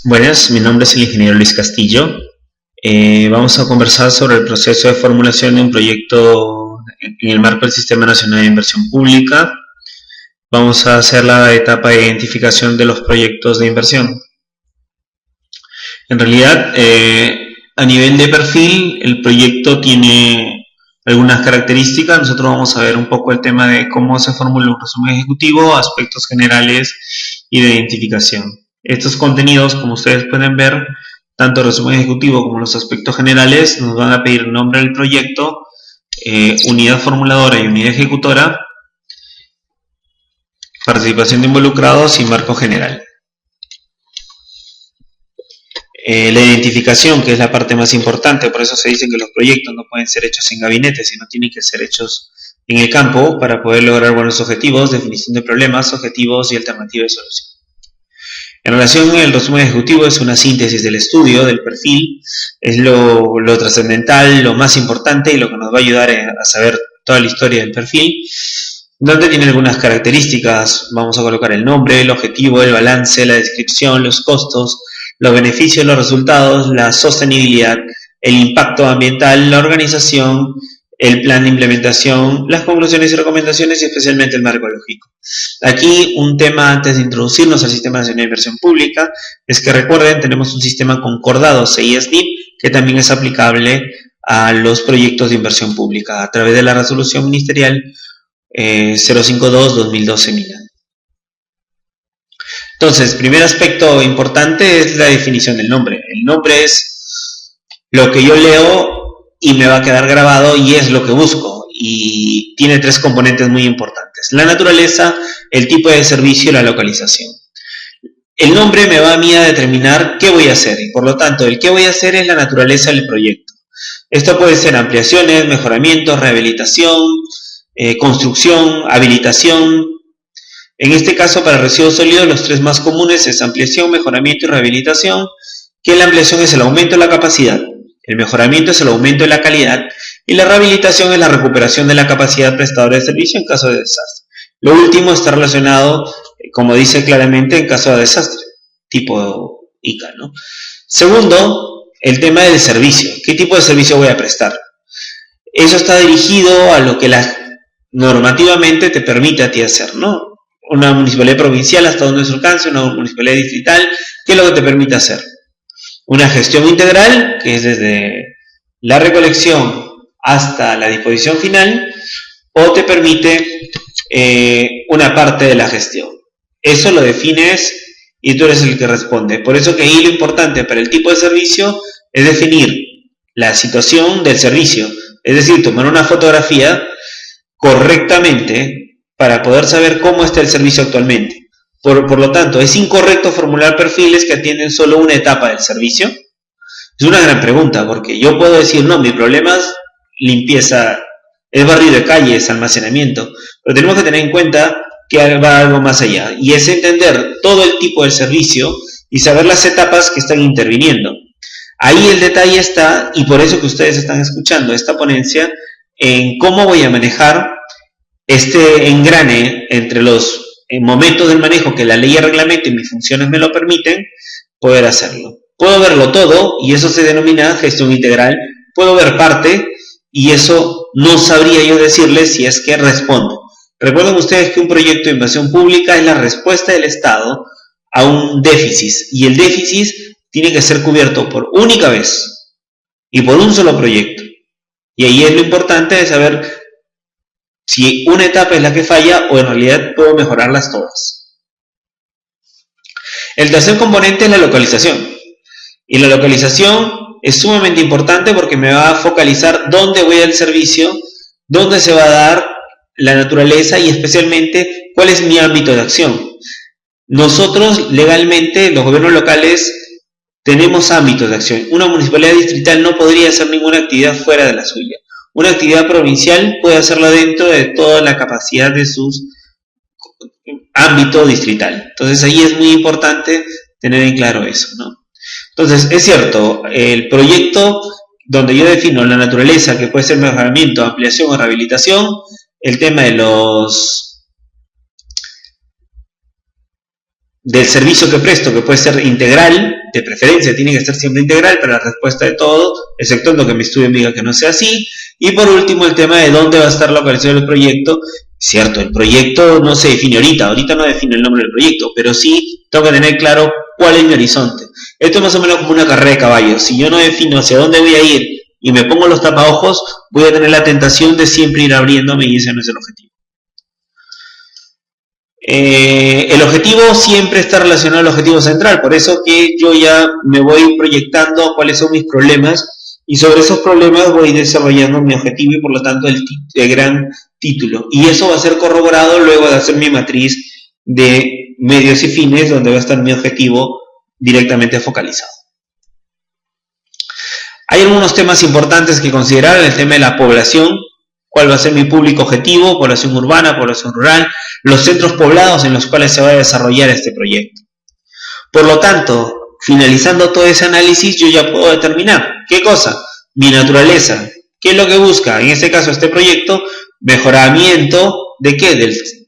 Buenas, mi nombre es el ingeniero Luis Castillo. Vamos a conversar sobre el proceso de formulación de un proyecto en el marco del Sistema Nacional de Inversión Pública. Vamos a hacer la etapa de identificación de los proyectos de inversión. En realidad, a nivel de perfil, el proyecto tiene algunas características. Nosotros vamos a ver un poco el tema de cómo se formula un resumen ejecutivo, aspectos generales y de identificación. Estos contenidos, como ustedes pueden ver, tanto el resumen ejecutivo como los aspectos generales, nos van a pedir nombre del proyecto, unidad formuladora y unidad ejecutora, participación de involucrados y marco general. La identificación, que es la parte más importante, por eso se dice que los proyectos no pueden ser hechos en gabinete, sino tienen que ser hechos en el campo para poder lograr buenos objetivos, definición de problemas, objetivos y alternativas de solución. En relación al resumen ejecutivo, es una síntesis del estudio, del perfil, es lo trascendental, lo más importante y lo que nos va a ayudar a saber toda la historia del perfil, donde tiene algunas características. Vamos a colocar el nombre, el objetivo, el balance, la descripción, los costos, los beneficios, los resultados, la sostenibilidad, el impacto ambiental, la organización, el plan de implementación, las conclusiones y recomendaciones y especialmente el marco lógico. Aquí un tema antes de introducirnos al Sistema Nacional de Inversión Pública es que recuerden, tenemos un sistema concordado CI-SNIP que también es aplicable a los proyectos de inversión pública a través de la resolución ministerial 052-2012 MINA. Entonces, primer aspecto importante es la definición del nombre. El nombre es lo que yo leo y me va a quedar grabado y es lo que busco, y tiene tres componentes muy importantes: la naturaleza, el tipo de servicio y la localización. El nombre me va a mí a determinar qué voy a hacer, y por lo tanto el qué voy a hacer es la naturaleza del proyecto. Esto puede ser ampliaciones, mejoramientos, rehabilitación, construcción, habilitación. En este caso, para residuos sólidos, los tres más comunes es ampliación, mejoramiento y rehabilitación, que la ampliación es el aumento de la capacidad, el mejoramiento es el aumento de la calidad y la rehabilitación es la recuperación de la capacidad prestadora de servicio en caso de desastre. Lo último está relacionado, como dice claramente, en caso de desastre, tipo ICA, ¿no? Segundo, el tema del servicio. ¿Qué tipo de servicio voy a prestar? Eso está dirigido a lo que normativamente te permite a ti hacer, ¿no? Una municipalidad provincial hasta donde es su alcance, una municipalidad distrital, ¿qué es lo que te permite hacer? Una gestión integral, que es desde la recolección hasta la disposición final, o te permite una parte de la gestión. Eso lo defines y tú eres el que responde. Por eso que ahí lo importante para el tipo de servicio es definir la situación del servicio. Es decir, tomar una fotografía correctamente para poder saber cómo está el servicio actualmente. Por lo tanto, ¿es incorrecto formular perfiles que atienden solo una etapa del servicio? Es una gran pregunta, porque yo puedo decir, no, mi problema es limpieza, es barrido de calles, almacenamiento, pero tenemos que tener en cuenta que va algo más allá, y es entender todo el tipo del servicio y saber las etapas que están interviniendo. Ahí el detalle está, y por eso que ustedes están escuchando esta ponencia, en cómo voy a manejar este engrane entre los momentos del manejo que la ley y el reglamento y mis funciones me lo permiten, poder hacerlo. Puedo verlo todo y eso se denomina gestión integral. Puedo ver parte y eso no sabría yo decirles si es que responde. Recuerden ustedes que un proyecto de inversión pública es la respuesta del Estado a un déficit, y el déficit tiene que ser cubierto por única vez y por un solo proyecto. Y ahí es lo importante de saber si una etapa es la que falla o en realidad puedo mejorarlas todas. El tercer componente es la localización. Y la localización es sumamente importante porque me va a focalizar dónde voy al servicio, dónde se va a dar la naturaleza y especialmente cuál es mi ámbito de acción. Nosotros legalmente, los gobiernos locales, tenemos ámbitos de acción. Una municipalidad distrital no podría hacer ninguna actividad fuera de la suya. Una actividad provincial puede hacerla dentro de toda la capacidad de su ámbito distrital. Entonces ahí es muy importante tener en claro eso, ¿no? Entonces, es cierto, el proyecto donde yo defino la naturaleza, que puede ser mejoramiento, ampliación o rehabilitación, el tema de del servicio que presto, que puede ser integral, de preferencia tiene que ser siempre integral para la respuesta de todo, excepto en lo que mi estudio me diga que no sea así. Y por último, el tema de dónde va a estar localizado el proyecto. Cierto, el proyecto no se define ahorita no defino el nombre del proyecto, pero sí tengo que tener claro cuál es mi horizonte. Esto es más o menos como una carrera de caballos. Si yo no defino hacia dónde voy a ir y me pongo los tapaojos, voy a tener la tentación de siempre ir abriéndome y ese no es el objetivo. El objetivo siempre está relacionado al objetivo central, por eso que yo ya me voy proyectando cuáles son mis problemas y sobre esos problemas voy desarrollando mi objetivo y por lo tanto el gran título. Y eso va a ser corroborado luego de hacer mi matriz de medios y fines donde va a estar mi objetivo directamente focalizado. Hay algunos temas importantes que considerar en el tema de la población. ¿Cuál va a ser mi público objetivo? Población urbana, población rural, los centros poblados en los cuales se va a desarrollar este proyecto. Por lo tanto, finalizando todo ese análisis, yo ya puedo determinar, ¿qué cosa? Mi naturaleza. ¿Qué es lo que busca? En este caso, este proyecto, mejoramiento ¿de qué?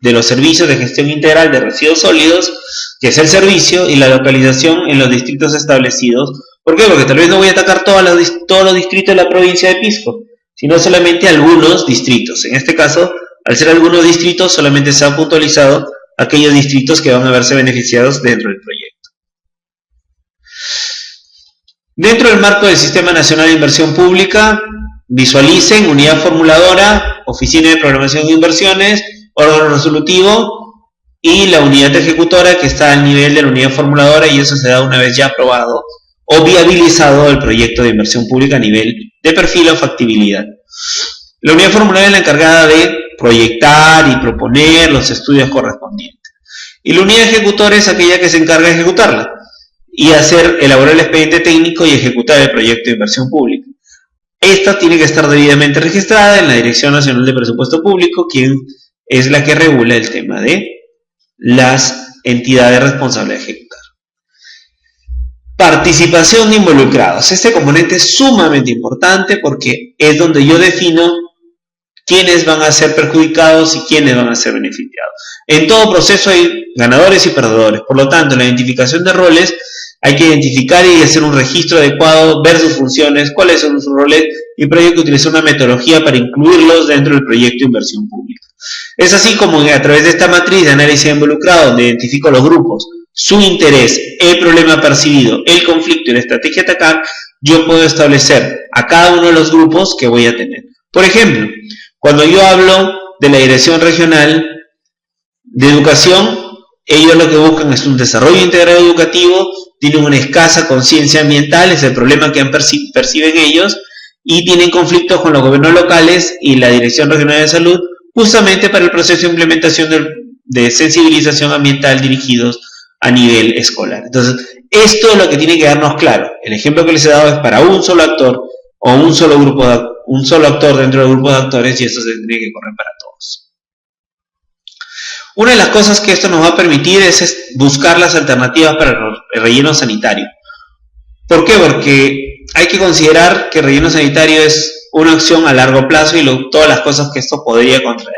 De los servicios de gestión integral de residuos sólidos, que es el servicio, y la localización en los distritos establecidos. ¿Por qué? Porque tal vez no voy a atacar todos los distritos de la provincia de Pisco, sino solamente algunos distritos. En este caso, al ser algunos distritos, solamente se han puntualizado aquellos distritos que van a verse beneficiados dentro del proyecto. Dentro del marco del Sistema Nacional de Inversión Pública, visualicen unidad formuladora, oficina de programación de inversiones, órgano resolutivo y la unidad ejecutora que está al nivel de la unidad formuladora, y eso se da una vez ya aprobado o viabilizado el proyecto de inversión pública a nivel de perfil o factibilidad. La unidad formuladora es la encargada de proyectar y proponer los estudios correspondientes. Y la unidad ejecutora es aquella que se encarga de ejecutarla y elaborar el expediente técnico y ejecutar el proyecto de inversión pública. Esta tiene que estar debidamente registrada en la Dirección Nacional de Presupuesto Público, quien es la que regula el tema de las entidades responsables de ejecutar. Participación de involucrados. Este componente es sumamente importante porque es donde yo defino quiénes van a ser perjudicados y quiénes van a ser beneficiados. En todo proceso hay ganadores y perdedores. Por lo tanto, en la identificación de roles hay que identificar y hacer un registro adecuado, ver sus funciones, cuáles son sus roles, y para ello hay que utilizar una metodología para incluirlos dentro del proyecto de inversión pública. Es así como a través de esta matriz de análisis de involucrado, donde identifico los grupos, su interés, el problema percibido, el conflicto y la estrategia a atacar, yo puedo establecer a cada uno de los grupos que voy a tener. Por ejemplo, cuando yo hablo de la Dirección Regional de Educación, ellos lo que buscan es un desarrollo integral educativo, tienen una escasa conciencia ambiental, es el problema que perciben ellos, y tienen conflictos con los gobiernos locales y la Dirección Regional de Salud, justamente para el proceso de implementación de sensibilización ambiental dirigidos a nivel escolar. Entonces, esto es lo que tiene que darnos claro. El ejemplo que les he dado es para un solo actor o un solo actor dentro del grupo de actores, y esto se tiene que correr para todos. Una de las cosas que esto nos va a permitir es buscar las alternativas para el relleno sanitario. ¿Por qué? Porque hay que considerar que el relleno sanitario es una opción a largo plazo y todas las cosas que esto podría contraer.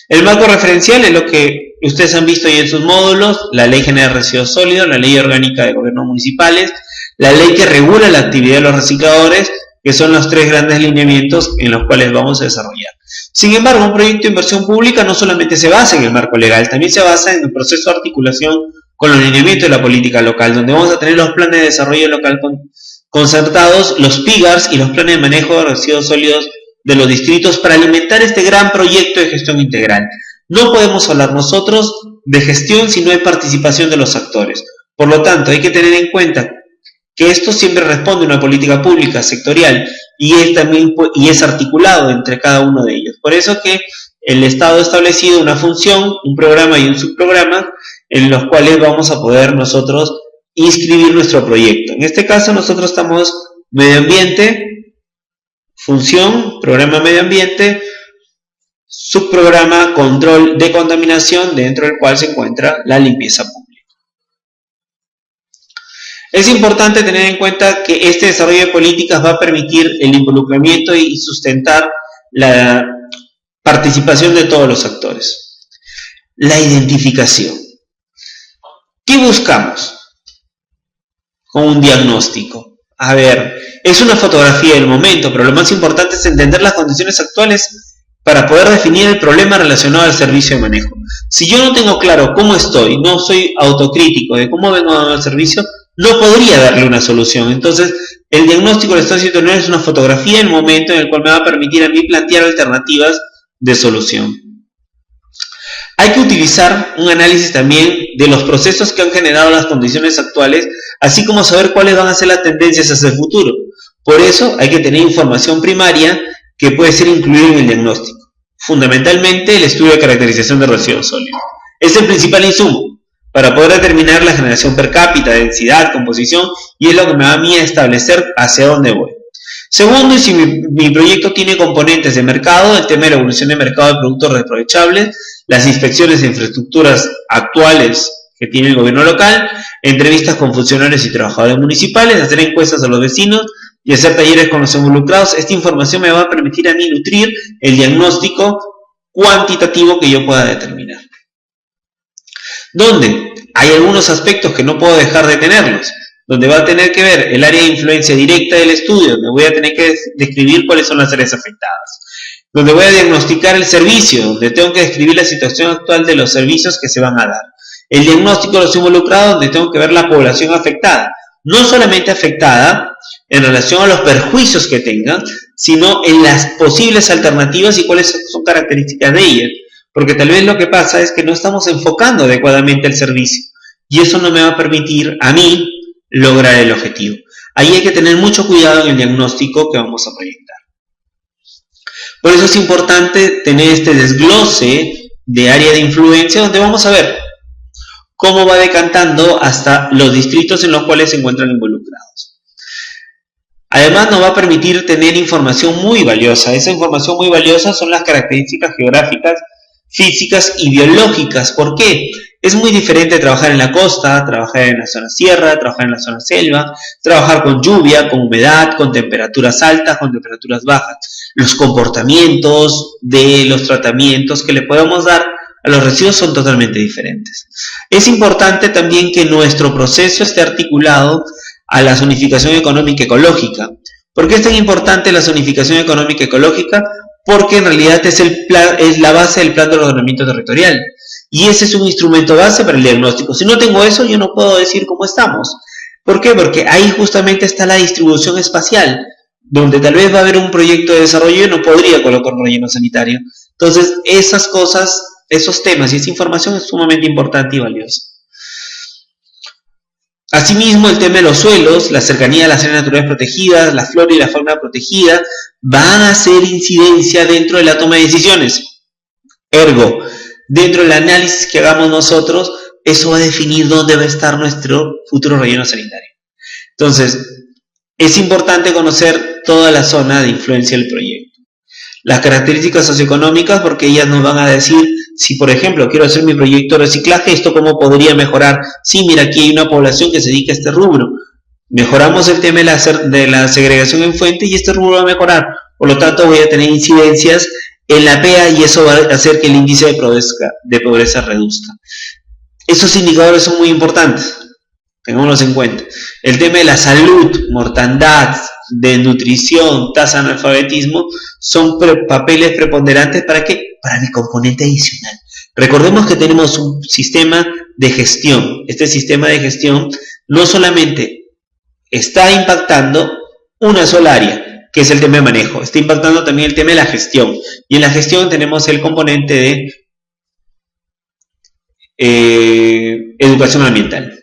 El marco referencial es lo que ustedes han visto ahí en sus módulos: la Ley General de Residuos Sólidos, la Ley Orgánica de Gobiernos Municipales, la ley que regula la actividad de los recicladores, que son los tres grandes lineamientos en los cuales vamos a desarrollar. Sin embargo, un proyecto de inversión pública no solamente se basa en el marco legal, también se basa en el proceso de articulación con los lineamientos de la política local, donde vamos a tener los planes de desarrollo local concertados, los PIGARs y los planes de manejo de residuos sólidos de los distritos para alimentar este gran proyecto de gestión integral. No podemos hablar nosotros de gestión si no hay participación de los actores. Por lo tanto, hay que tener en cuenta que esto siempre responde a una política pública sectorial y es articulado entre cada uno de ellos. Por eso que el Estado ha establecido una función, un programa y un subprograma en los cuales vamos a poder nosotros inscribir nuestro proyecto. En este caso nosotros estamos medio ambiente, función, programa medio ambiente, subprograma control de contaminación, dentro del cual se encuentra la limpieza pública. Es importante tener en cuenta que este desarrollo de políticas va a permitir el involucramiento y sustentar la participación de todos los actores. La identificación. ¿Qué buscamos? con un diagnóstico? A ver, es una fotografía del momento, pero lo más importante es entender las condiciones actuales para poder definir el problema relacionado al servicio de manejo. Si yo no tengo claro cómo estoy, no soy autocrítico de cómo vengo dando el servicio, no podría darle una solución. Entonces, el diagnóstico del estado de situación es una fotografía del momento en el cual me va a permitir a mí plantear alternativas de solución. Hay que utilizar un análisis también de los procesos que han generado las condiciones actuales, así como saber cuáles van a ser las tendencias hacia el futuro. Por eso hay que tener información primaria que puede ser incluida en el diagnóstico. Fundamentalmente, el estudio de caracterización de residuos sólidos. Es el principal insumo para poder determinar la generación per cápita, densidad, composición, y es lo que me va a mí a establecer hacia dónde voy. Segundo, y si mi proyecto tiene componentes de mercado, el tema de la evolución de mercado de productos reaprovechables, las inspecciones de infraestructuras actuales que tiene el gobierno local, entrevistas con funcionarios y trabajadores municipales, hacer encuestas a los vecinos y hacer talleres con los involucrados. Esta información me va a permitir a mí nutrir el diagnóstico cuantitativo que yo pueda determinar. ¿Dónde? Hay algunos aspectos que no puedo dejar de tenerlos, donde va a tener que ver el área de influencia directa del estudio, donde voy a tener que describir cuáles son las áreas afectadas, donde voy a diagnosticar el servicio, donde tengo que describir la situación actual de los servicios que se van a dar, el diagnóstico de los involucrados, donde tengo que ver la población afectada, no solamente afectada en relación a los perjuicios que tengan, sino en las posibles alternativas y cuáles son características de ellas, porque tal vez lo que pasa es que no estamos enfocando adecuadamente el servicio, y eso no me va a permitir a mí lograr el objetivo. Ahí hay que tener mucho cuidado en el diagnóstico que vamos a proyectar. Por eso es importante tener este desglose de área de influencia, donde vamos a ver cómo va decantando hasta los distritos en los cuales se encuentran involucrados. Además, nos va a permitir tener información muy valiosa. Esa información muy valiosa son las características geográficas, físicas y biológicas. ¿Por qué? Es muy diferente trabajar en la costa, trabajar en la zona sierra, trabajar en la zona selva, trabajar con lluvia, con humedad, con temperaturas altas, con temperaturas bajas. Los comportamientos de los tratamientos que le podemos dar a los residuos son totalmente diferentes. Es importante también que nuestro proceso esté articulado a la zonificación económica ecológica. ¿Por qué es tan importante la zonificación económica ecológica? Porque en realidad es la base del plan de ordenamiento territorial. Y ese es un instrumento base para el diagnóstico. Si no tengo eso, yo no puedo decir cómo estamos. ¿Por qué? Porque ahí justamente está la distribución espacial, donde tal vez va a haber un proyecto de desarrollo y no podría colocar un relleno sanitario. Entonces, esas cosas, esos temas y esa información es sumamente importante y valiosa. Asimismo, el tema de los suelos, la cercanía a las áreas naturales protegidas, la flora y la fauna protegida, van a hacer incidencia dentro de la toma de decisiones. Ergo, dentro del análisis que hagamos nosotros, eso va a definir dónde va a estar nuestro futuro relleno sanitario. Entonces, es importante conocer toda la zona de influencia del proyecto. Las características socioeconómicas, porque ellas nos van a decir, si por ejemplo quiero hacer mi proyecto de reciclaje, ¿esto cómo podría mejorar? Sí, mira, aquí hay una población que se dedica a este rubro. Mejoramos el tema de la segregación en fuente y este rubro va a mejorar. Por lo tanto, voy a tener incidencias en la PEA y eso va a hacer que el índice de pobreza reduzca. Esos indicadores son muy importantes, tengámoslos en cuenta. El tema de la salud, mortandad, de nutrición, tasa de analfabetismo, son papeles preponderantes ¿para qué? Para mi componente adicional. Recordemos que tenemos un sistema de gestión. Este sistema de gestión no solamente está impactando una sola área, que es el tema de manejo, está impactando también el tema de la gestión. Y en la gestión tenemos el componente de educación ambiental.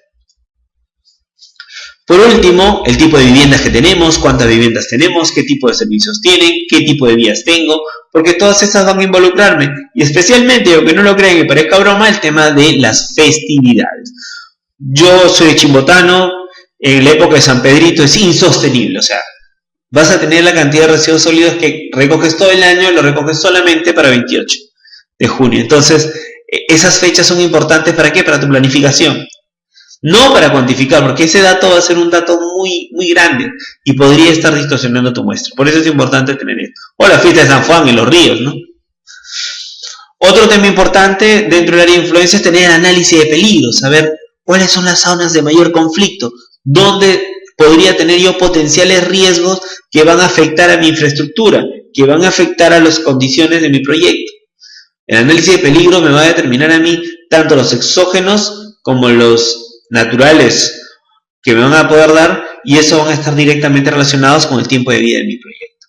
Por último, el tipo de viviendas que tenemos, cuántas viviendas tenemos, qué tipo de servicios tienen, qué tipo de vías tengo, porque todas estas van a involucrarme. Y especialmente, aunque no lo crean y parezca broma, el tema de las festividades. Yo soy chimbotano, en la época de San Pedrito es insostenible, o sea, vas a tener la cantidad de residuos sólidos que recoges todo el año, lo recoges solamente para 28 de junio. Entonces, esas fechas son importantes ¿para qué? Para tu planificación. No para cuantificar, porque ese dato va a ser un dato muy, muy grande y podría estar distorsionando tu muestra. Por eso es importante tener esto. O la fiesta de San Juan en los ríos, ¿no? Otro tema importante dentro del área de influencia es tener análisis de peligros, saber cuáles son las zonas de mayor conflicto, ¿Dónde podría tener yo potenciales riesgos que van a afectar a mi infraestructura, que van a afectar a las condiciones de mi proyecto? El análisis de peligro me va a determinar a mí tanto los exógenos como los naturales que me van a poder dar, y eso van a estar directamente relacionados con el tiempo de vida de mi proyecto.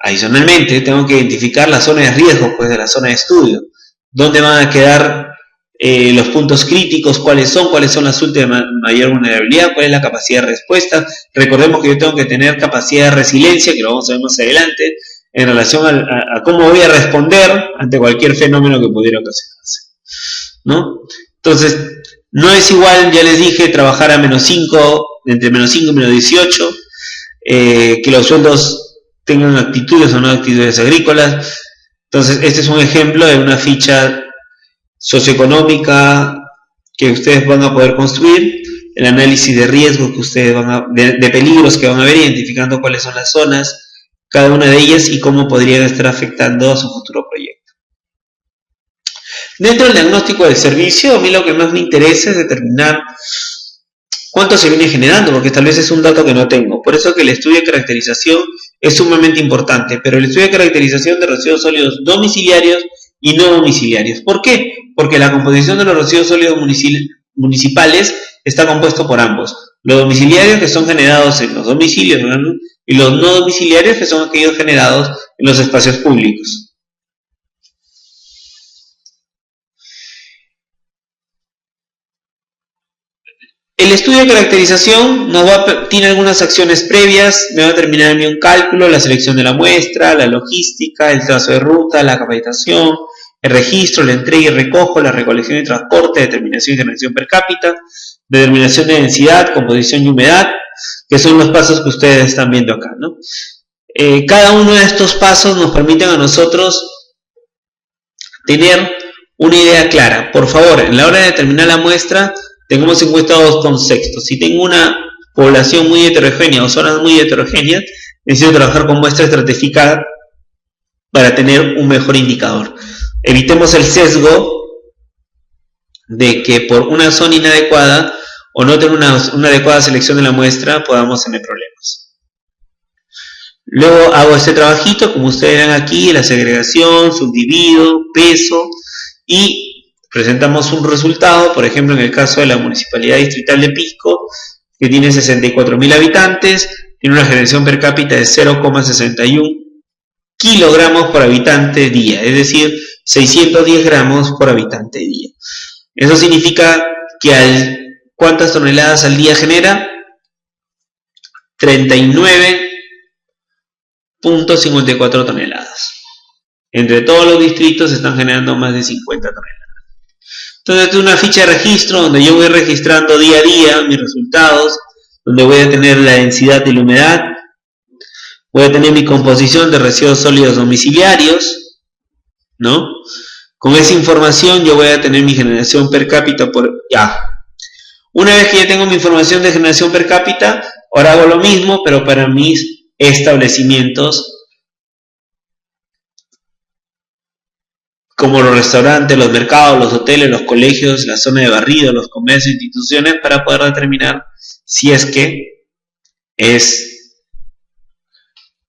Adicionalmente, tengo que identificar la zona de riesgo, pues, de la zona de estudio. ¿Dónde van a quedar los puntos críticos? ¿Cuáles son las fuentes de mayor vulnerabilidad? ¿Cuál es la capacidad de respuesta? Recordemos que yo tengo que tener capacidad de resiliencia, que lo vamos a ver más adelante, en relación a cómo voy a responder ante cualquier fenómeno que pudiera ocasionarse, ¿no? Entonces, no es igual, ya les dije, trabajar a -5, entre -5 y -18, que los sueldos tengan actitudes o no actitudes agrícolas. Entonces, este es un ejemplo de una ficha socioeconómica que ustedes van a poder construir, el análisis de riesgos que ustedes de peligros que van a ver, identificando cuáles son las zonas, cada una de ellas, y cómo podrían estar afectando a su futuro proyecto. Dentro del diagnóstico del servicio, a mí lo que más me interesa es determinar cuánto se viene generando, porque tal vez es un dato que no tengo. Por eso que el estudio de caracterización es sumamente importante, pero el estudio de caracterización de residuos sólidos domiciliarios y no domiciliarios. ¿Por qué? Porque la composición de los residuos sólidos municipales está compuesto por ambos. Los domiciliarios, que son generados en los domicilios, ¿no? Y los no domiciliarios, que son aquellos generados en los espacios públicos. El estudio de caracterización tiene algunas acciones previas, me va a determinar un cálculo, la selección de la muestra, la logística, el trazo de ruta, la capacitación, el registro, la entrega y recojo, la recolección y transporte, determinación y generación per cápita, determinación de densidad, composición y humedad, que son los pasos que ustedes están viendo acá, ¿no? Cada uno de estos pasos nos permiten a nosotros tener una idea clara. Por favor, en la hora de determinar la muestra, tengamos en cuenta dos conceptos. Si tengo una población muy heterogénea o zonas muy heterogéneas, necesito trabajar con muestra estratificada para tener un mejor indicador. Evitemos el sesgo de que por una zona inadecuada o no tener una adecuada selección de la muestra podamos tener problemas. Luego hago este trabajito, como ustedes ven aquí, la segregación, subdivido, peso, y presentamos un resultado. Por ejemplo, en el caso de la Municipalidad Distrital de Pisco, que tiene 64.000 habitantes, tiene una generación per cápita de 0,61 kilogramos por habitante día, es decir, 610 gramos por habitante día. Eso significa que ¿cuántas toneladas al día genera? 39.54 toneladas. Entre todos los distritos se están generando más de 50 toneladas. Entonces, es una ficha de registro donde yo voy registrando día a día mis resultados, donde voy a tener la densidad y la humedad, voy a tener mi composición de residuos sólidos domiciliarios, ¿no? Con esa información yo voy a tener mi generación per cápita Una vez que ya tengo mi información de generación per cápita, ahora hago lo mismo, pero para mis establecimientos, como los restaurantes, los mercados, los hoteles, los colegios, la zona de barrido, los comercios, instituciones, para poder determinar si es que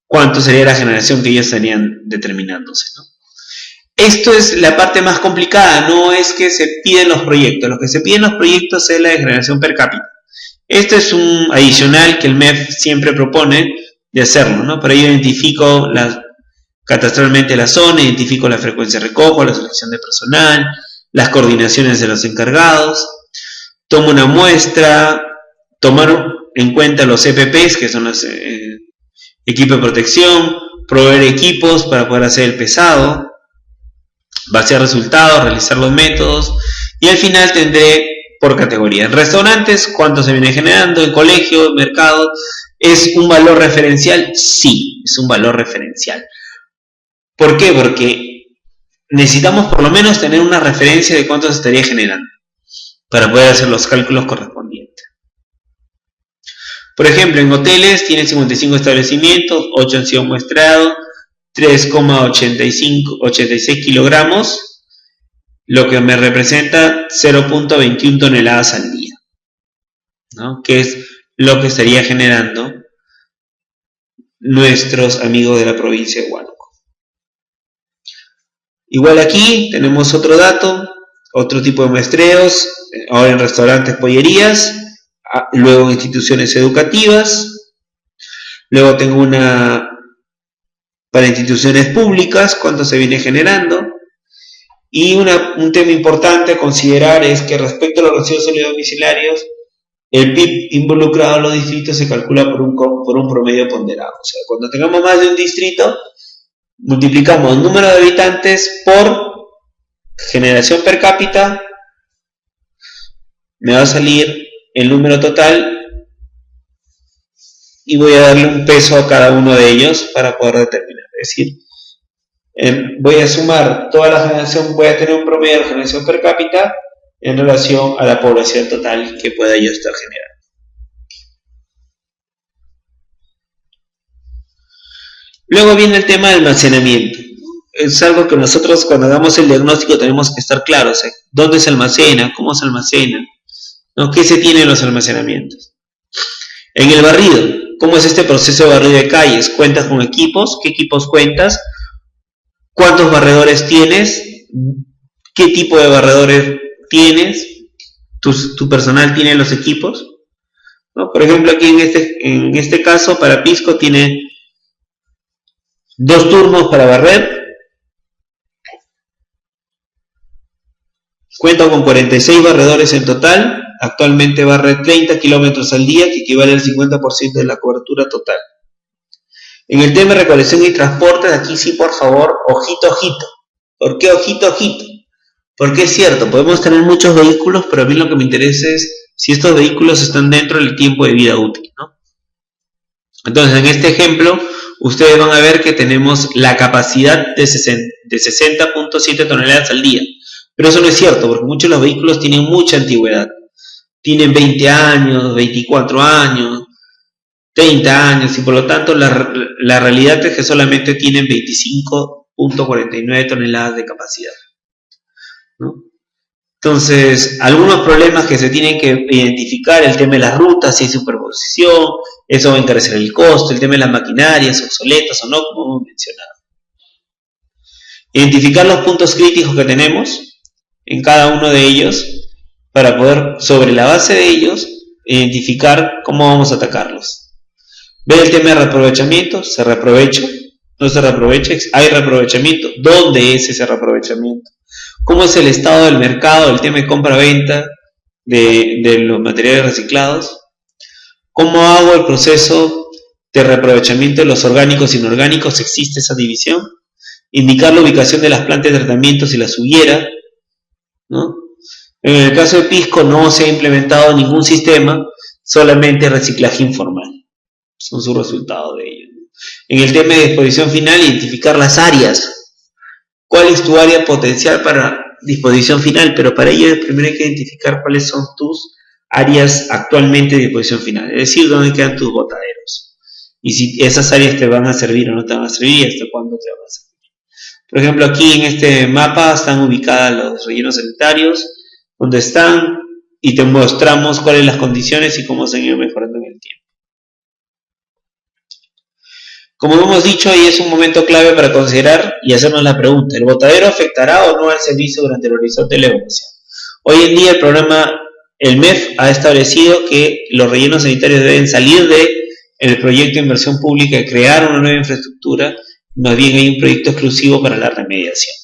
cuánto sería la generación que ellos estarían determinándose, ¿no? Esto es la parte más complicada, no es que se piden los proyectos. Lo que se piden los proyectos es la de generación per cápita. Este es un adicional que el MEF siempre propone de hacerlo, ¿no? Para ello identifico catastralmente la zona, identifico la frecuencia de recojo, la selección de personal, las coordinaciones de los encargados, tomo una muestra, tomar en cuenta los EPPs, que son los equipos de protección, proveer equipos para poder hacer el pesado, vaciar resultados, realizar los métodos, y al final tendré por categoría. En restaurantes, ¿cuánto se viene generando? En colegios, mercados, ¿es un valor referencial? Sí, es un valor referencial. ¿Por qué? Porque necesitamos por lo menos tener una referencia de cuánto se estaría generando para poder hacer los cálculos correspondientes. Por ejemplo, en hoteles tienen 55 establecimientos, 8 han sido muestrados, 3,86 kilogramos, lo que me representa 0.21 toneladas al día. ¿no? Que es lo que estaría generando nuestros amigos de la provincia de Huánuco. Igual aquí tenemos otro dato, otro tipo de muestreos, ahora en restaurantes, pollerías, luego en instituciones educativas, luego tengo una para instituciones públicas, cuánto se viene generando, y un tema importante a considerar es que respecto a los residuos sólidos domiciliarios, el PIB involucrado en los distritos se calcula por un promedio ponderado. O sea, cuando tengamos más de un distrito, multiplicamos el número de habitantes por generación per cápita, me va a salir el número total y voy a darle un peso a cada uno de ellos para poder determinar. Es decir, voy a sumar toda la generación, voy a tener un promedio de generación per cápita en relación a la población total que pueda yo estar generando. Luego viene el tema del almacenamiento. Es algo que nosotros cuando hagamos el diagnóstico tenemos que estar claros. ¿Dónde se almacena? ¿Cómo se almacena? ¿No? ¿Qué se tiene en los almacenamientos? En el barrido, ¿cómo es este proceso de barrido de calles? ¿Cuentas con equipos? ¿Qué equipos cuentas? ¿Cuántos barredores tienes? ¿Qué tipo de barredores tienes? ¿Tu personal tiene los equipos? ¿No? Por ejemplo, aquí en este caso, para Pisco tiene 2 turnos para barrer. Cuenta con 46 barredores en total. Actualmente barre 30 kilómetros al día, que equivale al 50% de la cobertura total. En el tema de recolección y transporte, aquí sí, por favor, ojito, ojito. ¿Por qué ojito, ojito? Porque es cierto, podemos tener muchos vehículos, pero a mí lo que me interesa es si estos vehículos están dentro del tiempo de vida útil, ¿no? Entonces, en este ejemplo, ustedes van a ver que tenemos la capacidad de 60.7 toneladas al día. Pero eso no es cierto, porque muchos de los vehículos tienen mucha antigüedad. Tienen 20 años, 24 años, 30 años, y por lo tanto la realidad es que solamente tienen 25.49 toneladas de capacidad, ¿no? Entonces, algunos problemas que se tienen que identificar, el tema de las rutas, si hay superposición, eso va a encarecer el costo, el tema de las maquinarias, obsoletas o no, como hemos mencionado. Identificar los puntos críticos que tenemos en cada uno de ellos, para poder, sobre la base de ellos, identificar cómo vamos a atacarlos. Ver el tema de reaprovechamiento, ¿se reaprovecha? ¿No se reaprovecha? ¿Hay reaprovechamiento? ¿Dónde es ese reaprovechamiento? ¿Cómo es el estado del mercado, el tema de compra-venta de los materiales reciclados? ¿Cómo hago el proceso de reaprovechamiento de los orgánicos e inorgánicos? ¿Existe esa división? Indicar la ubicación de las plantas de tratamiento si las hubiera, ¿no? En el caso de Pisco no se ha implementado ningún sistema, solamente reciclaje informal. Son sus resultados de ello. En el tema de disposición final, identificar las áreas. ¿Cuál es tu área potencial para disposición final? Pero para ello primero hay que identificar cuáles son tus áreas actualmente de disposición final. Es decir, dónde quedan tus botaderos. Y si esas áreas te van a servir o no te van a servir, y hasta cuándo te van a servir. Por ejemplo, aquí en este mapa están ubicadas los rellenos sanitarios, donde están, y te mostramos cuáles son las condiciones y cómo se han ido mejorando en el tiempo. Como hemos dicho, ahí es un momento clave para considerar y hacernos la pregunta: ¿el botadero afectará o no al servicio durante el horizonte de la evaluación? Hoy en día el MEF ha establecido que los rellenos sanitarios deben salir del proyecto de inversión pública de crear una nueva infraestructura, más bien hay un proyecto exclusivo para la remediación.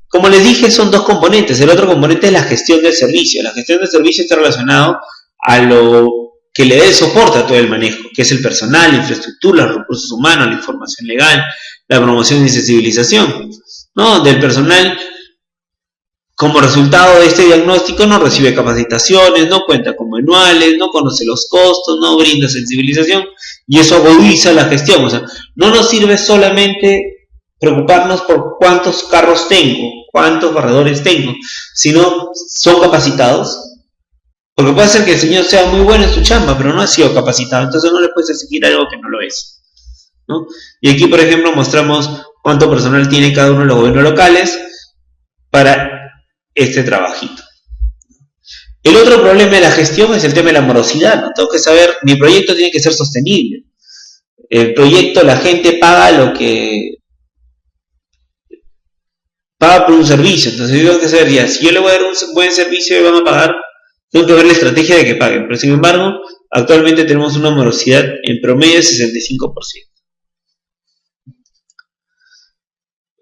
Como les dije, son 2 componentes. El otro componente es la gestión del servicio. La gestión del servicio está relacionado a lo que le dé el soporte a todo el manejo, que es el personal, la infraestructura, los recursos humanos, la información legal, la promoción y sensibilización, ¿no? Del personal, como resultado de este diagnóstico, no recibe capacitaciones, no cuenta con manuales, no conoce los costos, no brinda sensibilización, y eso agudiza la gestión. O sea, no nos sirve solamente preocuparnos por cuántos carros tengo, cuántos barredores tengo, sino son capacitados. Porque puede ser que el señor sea muy bueno en su chamba, pero no ha sido capacitado, entonces no le puedes exigir algo que no lo es, ¿no? Y aquí, por ejemplo, mostramos cuánto personal tiene cada uno de los gobiernos locales para este trabajito. El otro problema de la gestión es el tema de la morosidad, ¿no? Tengo que saber, mi proyecto tiene que ser sostenible. El proyecto, la gente paga lo que paga por un servicio, entonces yo tengo que saber ya, si yo le voy a dar un buen servicio y van a pagar, tengo que ver la estrategia de que paguen, pero sin embargo, actualmente tenemos una morosidad en promedio de 65%.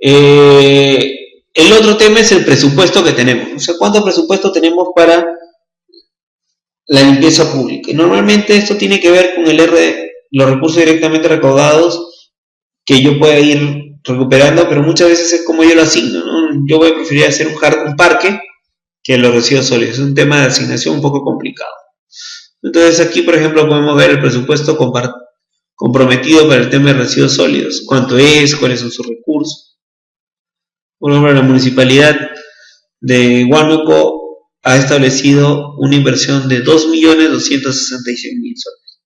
El otro tema es el presupuesto que tenemos. O sea, ¿cuánto presupuesto tenemos para la limpieza pública? Y normalmente esto tiene que ver con los recursos directamente recaudados que yo pueda ir recuperando, pero muchas veces es como yo lo asigno, ¿no? Yo voy a preferir hacer un parque que los residuos sólidos. Es un tema de asignación un poco complicado. Entonces aquí, por ejemplo, podemos ver el presupuesto comprometido para el tema de residuos sólidos. ¿Cuánto es? ¿Cuáles son sus recursos? Por ejemplo, la municipalidad de Huánuco ha establecido una inversión de 2.266.000 soles.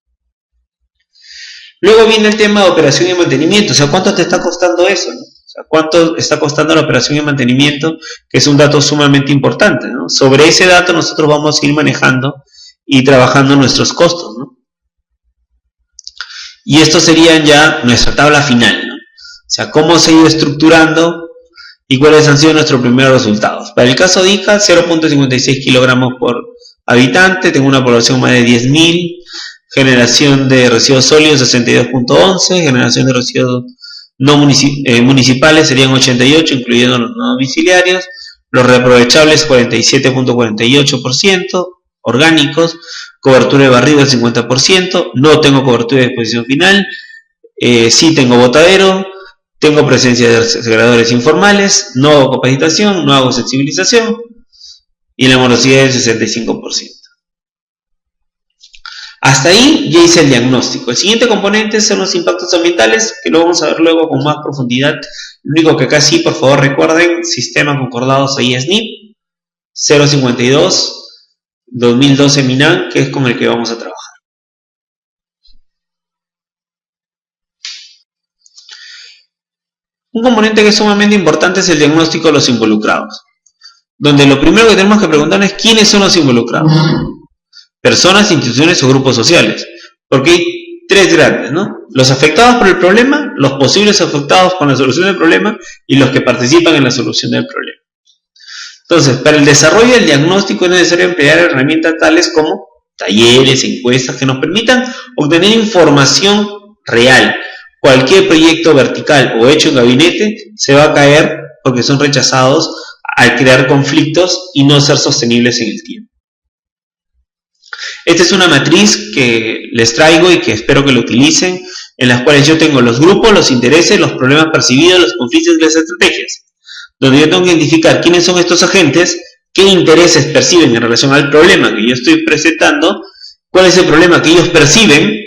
Luego viene el tema de operación y mantenimiento. O sea, ¿cuánto te está costando eso, no? O sea, ¿cuánto está costando la operación y mantenimiento? Que es un dato sumamente importante, ¿no? Sobre ese dato nosotros vamos a ir manejando y trabajando nuestros costos, ¿no? Y esto sería ya nuestra tabla final, ¿no? O sea, cómo se ha ido estructurando y cuáles han sido nuestros primeros resultados. Para el caso de Ica, 0.56 kilogramos por habitante, tengo una población más de 10.000, generación de residuos sólidos 62.11, generación de residuos no municipales serían 88, incluyendo los no domiciliarios, los reaprovechables 47.48%, orgánicos, cobertura de barrido del 50%, no tengo cobertura de disposición final, sí tengo botadero, tengo presencia de segregadores informales, no hago capacitación, no hago sensibilización y la morosidad es del 65%. Hasta ahí ya hice el diagnóstico. El siguiente componente son los impactos ambientales, que lo vamos a ver luego con más profundidad. Lo único que acá sí, por favor recuerden, sistema concordado SNIP 052 2012 MINAN, que es con el que vamos a trabajar. Un componente que es sumamente importante es el diagnóstico de los involucrados, donde lo primero que tenemos que preguntar es quiénes son los involucrados. Personas, instituciones o grupos sociales, porque hay tres grandes, ¿no? Los afectados por el problema, los posibles afectados con la solución del problema y los que participan en la solución del problema. Entonces, para el desarrollo del diagnóstico es necesario emplear herramientas tales como talleres, encuestas que nos permitan obtener información real. Cualquier proyecto vertical o hecho en gabinete se va a caer porque son rechazados al crear conflictos y no ser sostenibles en el tiempo. Esta es una matriz que les traigo y que espero que lo utilicen, en las cuales yo tengo los grupos, los intereses, los problemas percibidos, los conflictos y las estrategias, donde yo tengo que identificar quiénes son estos agentes, qué intereses perciben en relación al problema que yo estoy presentando, cuál es el problema que ellos perciben,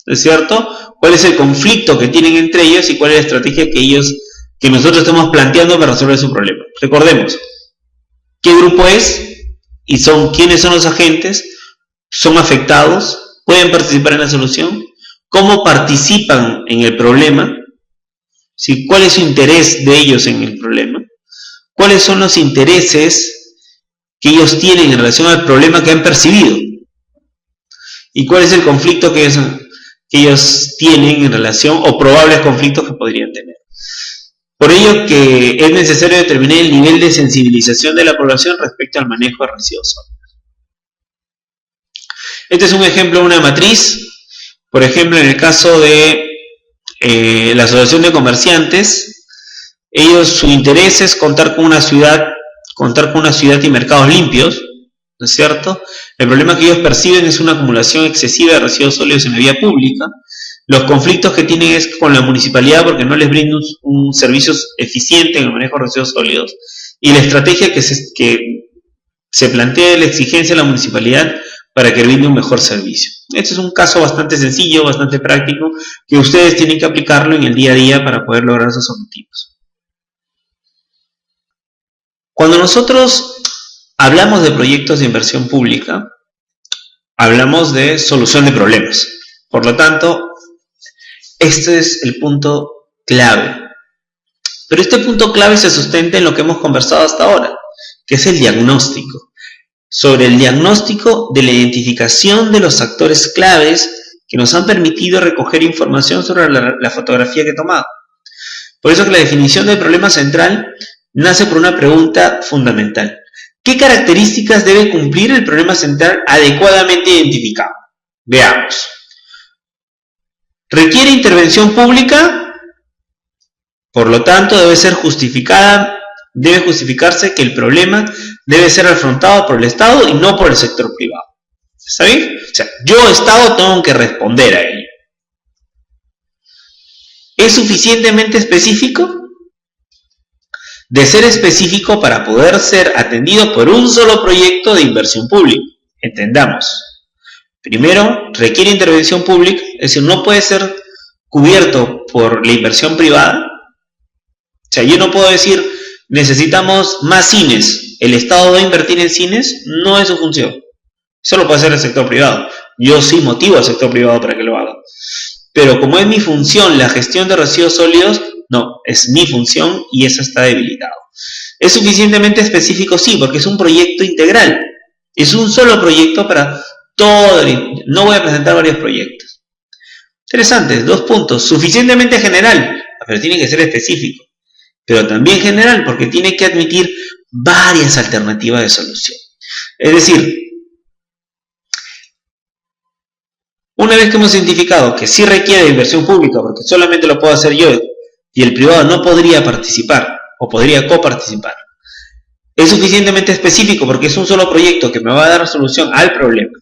¿no es cierto? Cuál es el conflicto que tienen entre ellos y cuál es la estrategia que nosotros estamos planteando para resolver su problema. Recordemos, ¿qué grupo es? Y quiénes son los agentes, son afectados, pueden participar en la solución, cómo participan en el problema, ¿sí? ¿Cuál es su interés de ellos en el problema? ¿Cuáles son los intereses que ellos tienen en relación al problema que han percibido? ¿Y cuál es el conflicto que ellos tienen en relación, o probables conflictos que podrían tener? Por ello que es necesario determinar el nivel de sensibilización de la población respecto al manejo de residuos sólidos. Este es un ejemplo de una matriz. Por ejemplo, en el caso de la Asociación de Comerciantes, su interés es contar con una ciudad y mercados limpios, ¿no es cierto? El problema que ellos perciben es una acumulación excesiva de residuos sólidos en la vía pública. Los conflictos que tienen es con la municipalidad porque no les brinda un servicio eficiente en el manejo de residuos sólidos. Y la estrategia que se plantea de la exigencia de la municipalidad para que brinde un mejor servicio. Este es un caso bastante sencillo, bastante práctico, que ustedes tienen que aplicarlo en el día a día para poder lograr sus objetivos. Cuando nosotros hablamos de proyectos de inversión pública, hablamos de solución de problemas. Por lo tanto, este es el punto clave. Pero este punto clave se sustenta en lo que hemos conversado hasta ahora, que es el diagnóstico. O sobre el diagnóstico de la identificación de los actores claves que nos han permitido recoger información sobre la fotografía que he tomado. Por eso que la definición del problema central nace por una pregunta fundamental. ¿Qué características debe cumplir el problema central adecuadamente identificado? Veamos. ¿Requiere intervención pública? Por lo tanto, debe justificarse que el problema debe ser afrontado por el Estado y no por el sector privado. ¿Está bien? O sea, yo, Estado, tengo que responder a ello. ¿Es suficientemente específico? De ser específico para poder ser atendido por un solo proyecto de inversión pública. Entendamos. Primero, requiere intervención pública, es decir, no puede ser cubierto por la inversión privada. O sea, yo no puedo decir, necesitamos más cines, el Estado va a invertir en cines, no es su función. Eso lo puede hacer el sector privado. Yo sí motivo al sector privado para que lo haga. Pero como es mi función la gestión de residuos sólidos, no, es mi función y eso está debilitado. ¿Es suficientemente específico? Sí, porque es un proyecto integral. Es un solo proyecto para todo. No voy a presentar varios proyectos. Interesante, 2 puntos. Suficientemente general, pero tiene que ser específico. Pero también general, porque tiene que admitir varias alternativas de solución. Es decir, una vez que hemos identificado que sí requiere inversión pública, porque solamente lo puedo hacer yo, y el privado no podría participar, o podría coparticipar, es suficientemente específico porque es un solo proyecto que me va a dar solución al problema,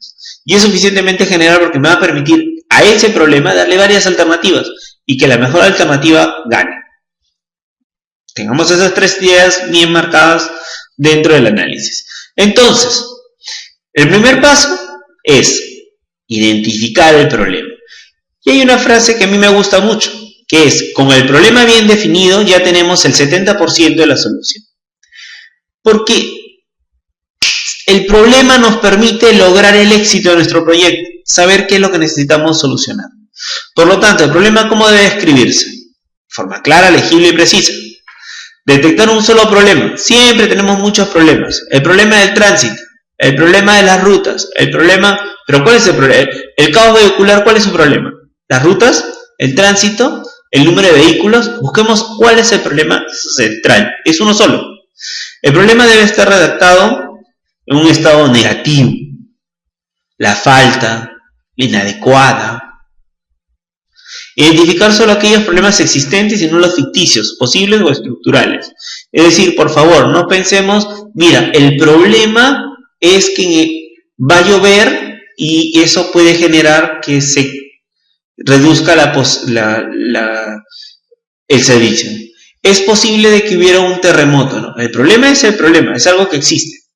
y es suficientemente general porque me va a permitir a ese problema darle varias alternativas, y que la mejor alternativa gane. Tengamos esas 3 ideas bien marcadas dentro del análisis. Entonces, el primer paso es identificar el problema. Y hay una frase que a mí me gusta mucho, que es, con el problema bien definido ya tenemos el 70% de la solución. Porque el problema nos permite lograr el éxito de nuestro proyecto, saber qué es lo que necesitamos solucionar. Por lo tanto, el problema, ¿cómo debe escribirse? De forma clara, legible y precisa. Detectar un solo problema. Siempre tenemos muchos problemas. El problema del tránsito, el problema de las rutas, el problema... ¿Pero cuál es el problema? El caos vehicular, ¿cuál es su problema? Las rutas, el tránsito, el número de vehículos. Busquemos cuál es el problema central. Es uno solo. El problema debe estar redactado en un estado negativo. La falta, la inadecuada. Identificar solo aquellos problemas existentes y no los ficticios, posibles o estructurales. Es decir, por favor, no pensemos, mira, el problema es que va a llover y eso puede generar que se reduzca el servicio. Es posible de que hubiera un terremoto, ¿no? El problema es el problema, es algo que existe.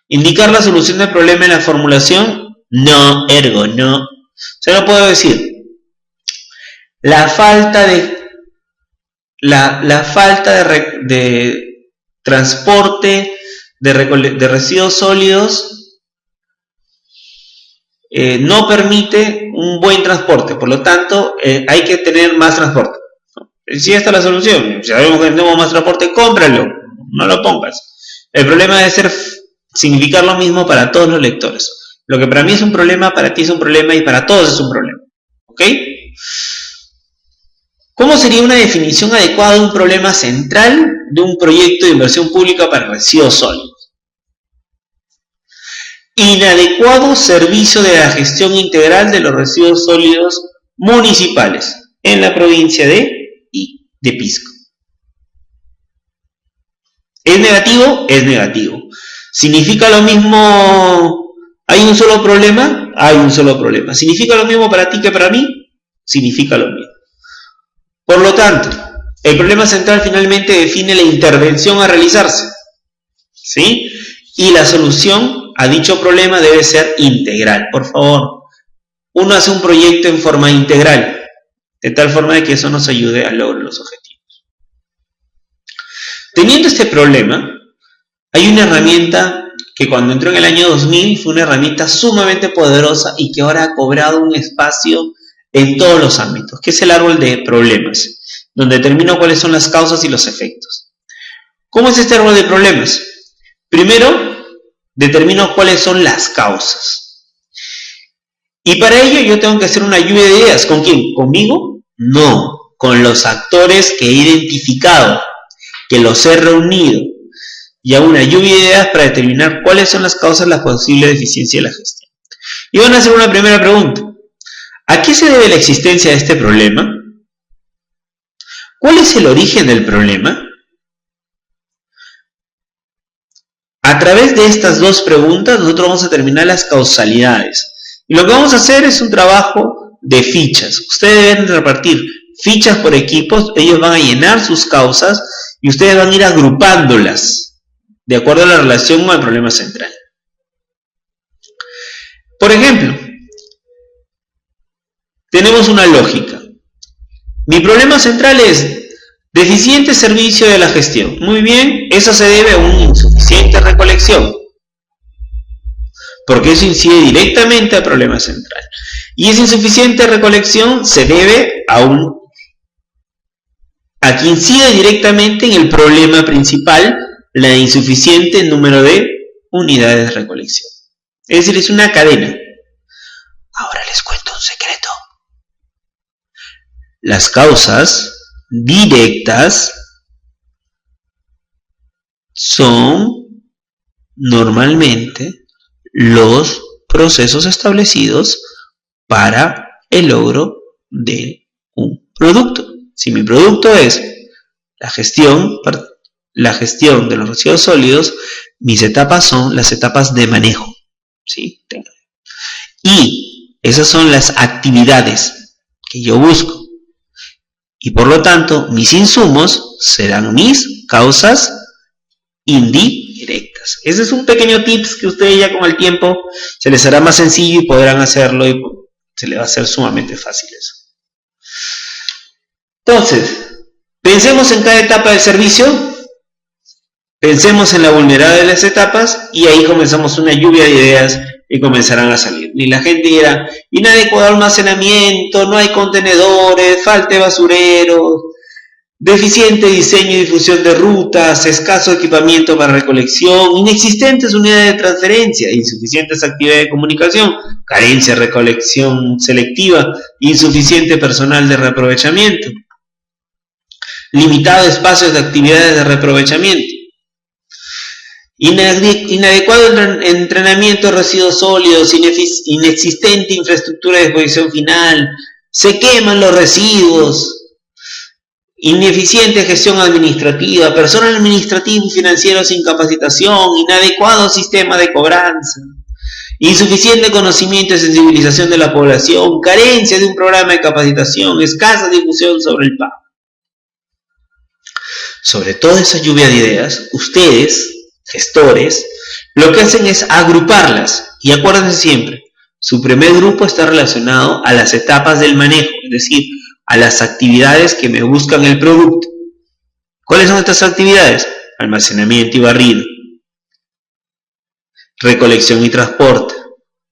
Indicar la solución del problema en la formulación, no, ergo, no. O sea, no puedo decir, la falta de transporte de residuos sólidos no permite un buen transporte, por lo tanto hay que tener más transporte. Si esta es la solución, si sabemos que tenemos más transporte, cómpralo, no lo pongas. El problema debe significar lo mismo para todos los lectores. Lo que para mí es un problema, para ti es un problema y para todos es un problema. ¿Ok? ¿Cómo sería una definición adecuada de un problema central de un proyecto de inversión pública para residuos sólidos? Inadecuado servicio de la gestión integral de los residuos sólidos municipales en la provincia de Pisco. ¿Es negativo? Es negativo. ¿Significa lo mismo? ¿Hay un solo problema? Hay un solo problema. ¿Significa lo mismo para ti que para mí? Significa lo mismo. Por lo tanto, el problema central finalmente define la intervención a realizarse, ¿sí? Y la solución a dicho problema debe ser integral. Por favor, uno hace un proyecto en forma integral, de tal forma de que eso nos ayude al logro de los objetivos. Teniendo este problema, hay una herramienta que cuando entró en el año 2000 fue una herramienta sumamente poderosa y que ahora ha cobrado un espacio en todos los ámbitos, que es el árbol de problemas, donde determino cuáles son las causas y los efectos. ¿Cómo es este árbol de problemas? Primero, determino cuáles son las causas. Y para ello yo tengo que hacer una lluvia de ideas. ¿Con quién? ¿Conmigo? No, con los actores que he identificado, que los he reunido, y hago una lluvia de ideas para determinar cuáles son las causas de la posible deficiencia de la gestión. Y van a hacer una primera pregunta. ¿A qué se debe la existencia de este problema? ¿Cuál es el origen del problema? A través de estas dos preguntas nosotros vamos a determinar las causalidades. Y lo que vamos a hacer es un trabajo de fichas. Ustedes deben repartir fichas por equipos, ellos van a llenar sus causas y ustedes van a ir agrupándolas de acuerdo a la relación con el problema central. Por ejemplo, tenemos una lógica. Mi problema central es deficiente servicio de la gestión. Muy bien, eso se debe a una insuficiente recolección, porque eso incide directamente al problema central. Y esa insuficiente recolección se debe a que incide directamente en el problema principal, la insuficiente número de unidades de recolección. Es decir, es una cadena. Ahora les cuento un secreto. Las causas directas son normalmente los procesos establecidos para el logro de un producto. Si mi producto es la gestión de los residuos sólidos, mis etapas son las etapas de manejo, ¿sí? Y esas son las actividades que yo busco. Y por lo tanto, mis insumos serán mis causas indirectas. Ese es un pequeño tips que ustedes ya con el tiempo se les hará más sencillo y podrán hacerlo y se les va a hacer sumamente fácil eso. Entonces, pensemos en cada etapa del servicio, pensemos en la vulnerabilidad de las etapas y ahí comenzamos una lluvia de ideas y comenzarán a salir. Y la gente dirá, inadecuado almacenamiento, no hay contenedores, falta de basureros, deficiente diseño y difusión de rutas, escaso equipamiento para recolección, inexistentes unidades de transferencia, insuficientes actividades de comunicación, carencia de recolección selectiva, insuficiente personal de reaprovechamiento, limitado espacios de actividades de reaprovechamiento, inadecuado entrenamiento de residuos sólidos, inexistente infraestructura de disposición final, se queman los residuos, ineficiente gestión administrativa, personal administrativo y financiero sin capacitación, inadecuado sistema de cobranza, insuficiente conocimiento y sensibilización de la población, carencia de un programa de capacitación, escasa difusión sobre el pago. Sobre toda esa lluvia de ideas, ustedes, gestores, lo que hacen es agruparlas. Y acuérdense siempre, su primer grupo está relacionado a las etapas del manejo, es decir, a las actividades que me buscan el producto. ¿Cuáles son estas actividades? Almacenamiento y barrido, recolección y transporte,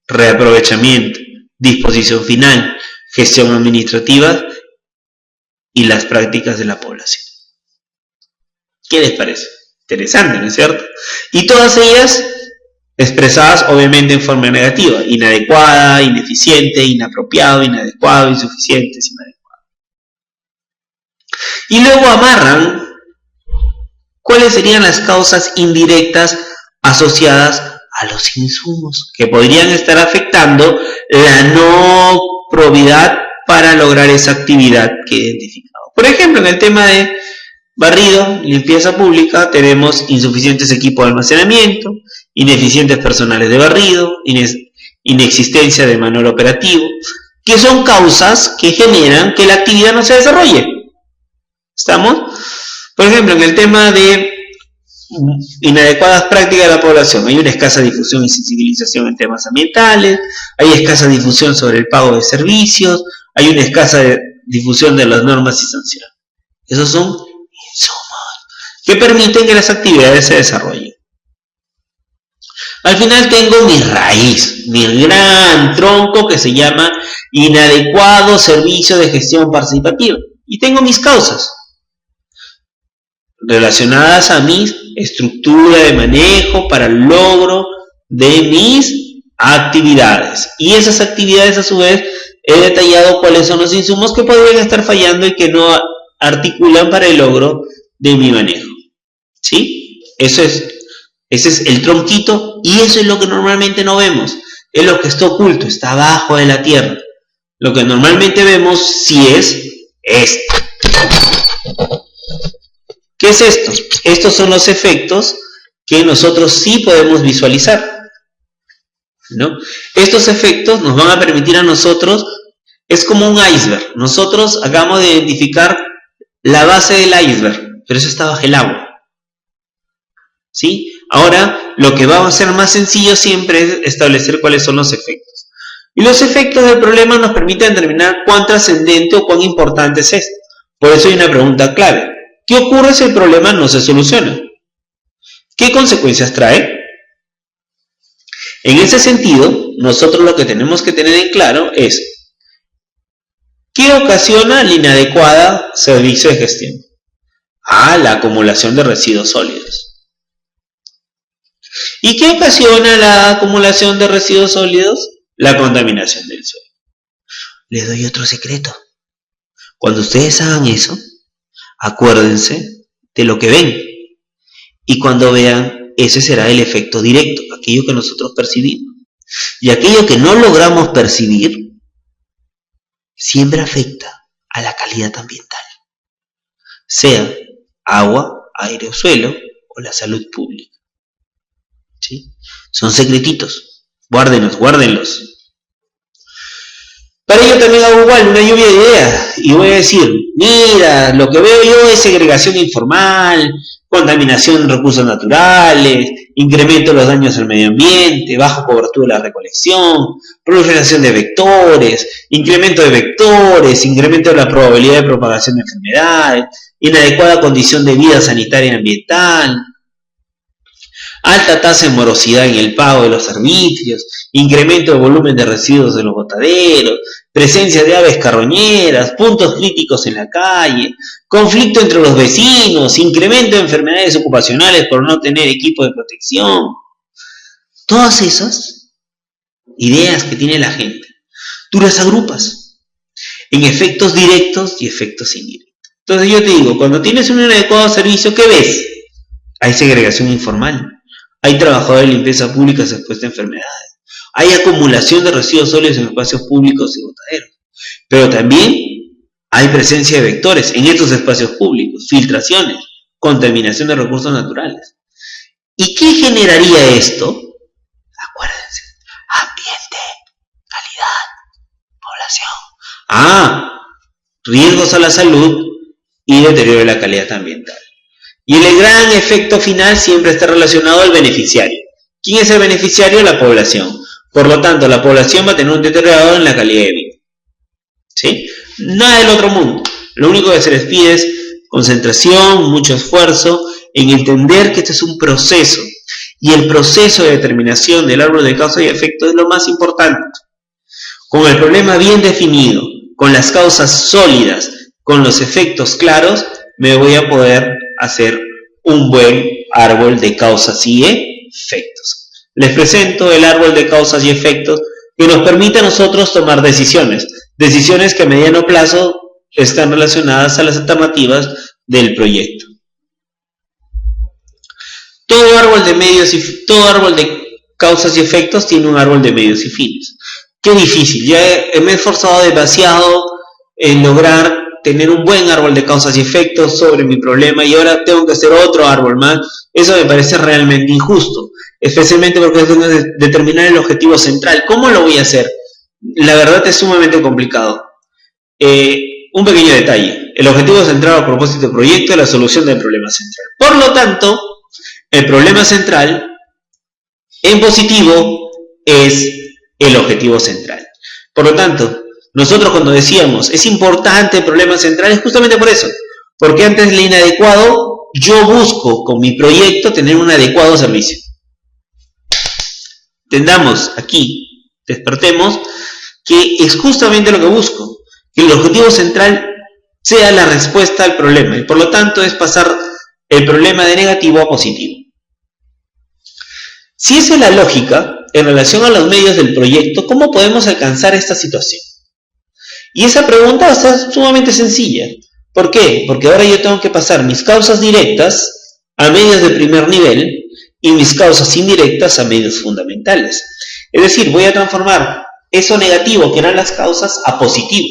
reaprovechamiento, disposición final, gestión administrativa y las prácticas de la población. ¿Qué les parece? Interesante, ¿no es cierto? Y todas ellas expresadas obviamente en forma negativa: inadecuada, ineficiente, inapropiado, inadecuado, insuficientes, inadecuado. Y luego amarran cuáles serían las causas indirectas asociadas a los insumos que podrían estar afectando la no probidad para lograr esa actividad que he identificado. Por ejemplo, en el tema de barrido, limpieza pública, tenemos insuficientes equipos de almacenamiento, ineficientes personales de barrido, inexistencia de manual operativo, que son causas que generan que la actividad no se desarrolle. ¿Estamos? Por ejemplo, en el tema de inadecuadas prácticas de la población, hay una escasa difusión y sensibilización en temas ambientales, hay escasa difusión sobre el pago de servicios, hay una escasa difusión de las normas y sanciones. Esos son insumos que permiten que las actividades se desarrollen. Al final tengo mi raíz, mi gran tronco que se llama inadecuado servicio de gestión participativa. Y tengo mis causas relacionadas a mi estructura de manejo para el logro de mis actividades. Y esas actividades, a su vez, he detallado cuáles son los insumos que podrían estar fallando y que no articulan para el logro de mi manejo. ¿Sí? Ese es el tronquito, y eso es lo que normalmente no vemos. Es lo que está oculto, está abajo de la tierra. Lo que normalmente vemos sí es esto. ¿Qué es esto? Estos son los efectos que nosotros sí podemos visualizar, ¿no? Estos efectos nos van a permitir a nosotros, es como un iceberg. Nosotros acabamos de identificar la base del iceberg, pero eso está bajo el agua. ¿Sí? Ahora, lo que va a ser más sencillo siempre es establecer cuáles son los efectos. Y los efectos del problema nos permiten determinar cuán trascendente o cuán importante es esto. Por eso hay una pregunta clave. ¿Qué ocurre si el problema no se soluciona? ¿Qué consecuencias trae? En ese sentido, nosotros lo que tenemos que tener en claro es ¿qué ocasiona el inadecuado servicio de gestión? La acumulación de residuos sólidos. ¿Y qué ocasiona la acumulación de residuos sólidos? La contaminación del suelo. Les doy otro secreto. Cuando ustedes hagan eso, acuérdense de lo que ven. Y cuando vean, ese será el efecto directo, aquello que nosotros percibimos. Y aquello que no logramos percibir, siempre afecta a la calidad ambiental. Sea agua, aire o suelo, o la salud pública. ¿Sí? Son secretitos. Guárdenlos. Para ello también hago igual una lluvia de ideas y voy a decir, mira, lo que veo yo es segregación informal, contaminación de recursos naturales, incremento de los daños al medio ambiente, baja cobertura de la recolección, proliferación de vectores, incremento de la probabilidad de propagación de enfermedades, inadecuada condición de vida sanitaria y ambiental, alta tasa de morosidad en el pago de los servicios, incremento del volumen de residuos de los botaderos, presencia de aves carroñeras, puntos críticos en la calle, conflicto entre los vecinos, incremento de enfermedades ocupacionales por no tener equipo de protección. Todas esas ideas que tiene la gente, tú las agrupas en efectos directos y efectos indirectos. Entonces yo te digo, cuando tienes un inadecuado servicio, ¿qué ves? Hay segregación informal. Hay trabajadores de limpieza pública expuestos a enfermedades. Hay acumulación de residuos sólidos en espacios públicos y botaderos. Pero también hay presencia de vectores en estos espacios públicos, filtraciones, contaminación de recursos naturales. ¿Y qué generaría esto? Acuérdense, ambiente, calidad, población. Riesgos a la salud y deterioro de la calidad ambiental. Y el gran efecto final siempre está relacionado al beneficiario. ¿Quién es el beneficiario? La población. Por lo tanto, la población va a tener un deterioro en la calidad de vida. ¿Sí? Nada del otro mundo. Lo único que se les pide es concentración, mucho esfuerzo en entender que este es un proceso. Y el proceso de determinación del árbol de causa y efecto es lo más importante. Con el problema bien definido, con las causas sólidas, con los efectos claros, me voy a poder hacer un buen árbol de causas y efectos. Les presento el árbol de causas y efectos que nos permite a nosotros tomar decisiones que a mediano plazo están relacionadas a las alternativas del proyecto. Todo árbol de causas y efectos tiene un árbol de medios y fines. Qué difícil, ya me he esforzado demasiado en lograr tener un buen árbol de causas y efectos sobre mi problema y ahora tengo que hacer otro árbol más. Eso me parece realmente injusto, especialmente porque tengo que determinar el objetivo central. ¿Cómo lo voy a hacer? La verdad es sumamente complicado. Un pequeño detalle, el objetivo central a propósito del proyecto es la solución del problema central. Por lo tanto, el problema central en positivo es el objetivo central. Por lo tanto, nosotros cuando decíamos es importante el problema central es justamente por eso, porque antes del inadecuado yo busco con mi proyecto tener un adecuado servicio. Entendamos aquí, despertemos, que es justamente lo que busco, que el objetivo central sea la respuesta al problema y por lo tanto es pasar el problema de negativo a positivo. Si esa es la lógica, en relación a los medios del proyecto, ¿cómo podemos alcanzar esta situación? Y esa pregunta va a ser sumamente sencilla. ¿Por qué? Porque ahora yo tengo que pasar mis causas directas a medios de primer nivel y mis causas indirectas a medios fundamentales. Es decir, voy a transformar eso negativo que eran las causas a positivo.